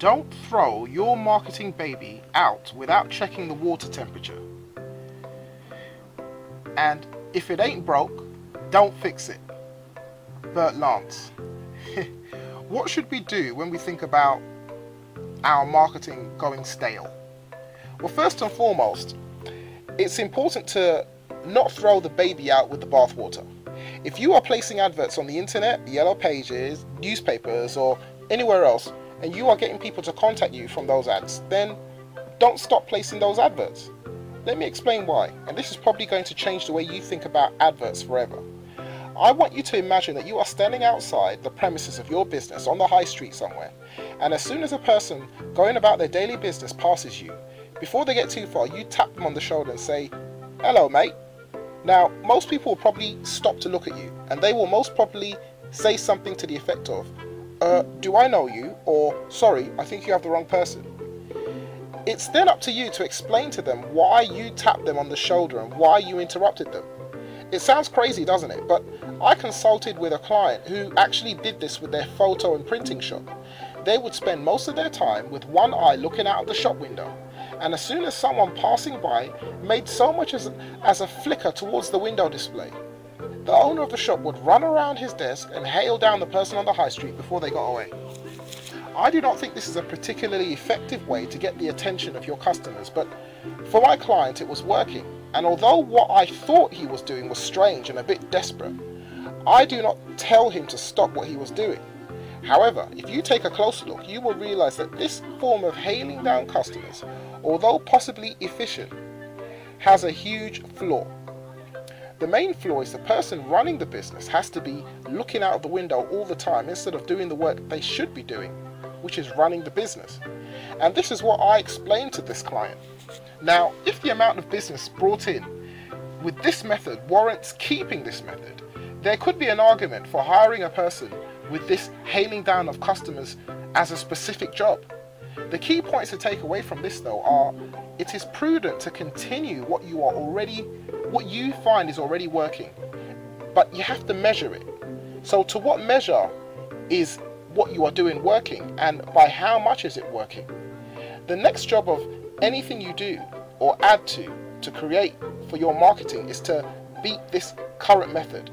Don't throw your marketing baby out without checking the water temperature. And if it ain't broke, don't fix it. Bert Lance. What should we do when we think about our marketing going stale? Well, first and foremost, it's important to not throw the baby out with the bathwater. If you are placing adverts on the internet, the Yellow Pages, newspapers, or anywhere else, and you are getting people to contact you from those ads, then don't stop placing those adverts. Let me explain why, and this is probably going to change the way you think about adverts forever. I want you to imagine that you are standing outside the premises of your business on the high street somewhere, and as soon as a person going about their daily business passes you, before they get too far, you tap them on the shoulder and say, "Hello, mate." Now, most people will probably stop to look at you, and they will most probably say something to the effect of, "Do I know you?" or "Sorry, I think you have the wrong person." It's then up to you to explain to them why you tapped them on the shoulder and why you interrupted them. It sounds crazy, doesn't it? But I consulted with a client who actually did this with their photo and printing shop. They would spend most of their time with one eye looking out of the shop window, and as soon as someone passing by made so much as a flicker towards the window display, the owner of the shop would run around his desk and hail down the person on the high street before they got away. I do not think this is a particularly effective way to get the attention of your customers, but for my client it was working, and although what I thought he was doing was strange and a bit desperate, I do not tell him to stop what he was doing. However, if you take a closer look, you will realize that this form of hailing down customers, although possibly efficient, has a huge flaw. The main flaw is the person running the business has to be looking out of the window all the time instead of doing the work they should be doing, which is running the business. And this is what I explained to this client. Now, if the amount of business brought in with this method warrants keeping this method, there could be an argument for hiring a person with this hailing down of customers as a specific job. The key points to take away from this though are, it is prudent to continue what you find is already working, but you have to measure it. So to what measure is what you are doing working, and by how much is it working? The next job of anything you do or add to create for your marketing is to beat this current method.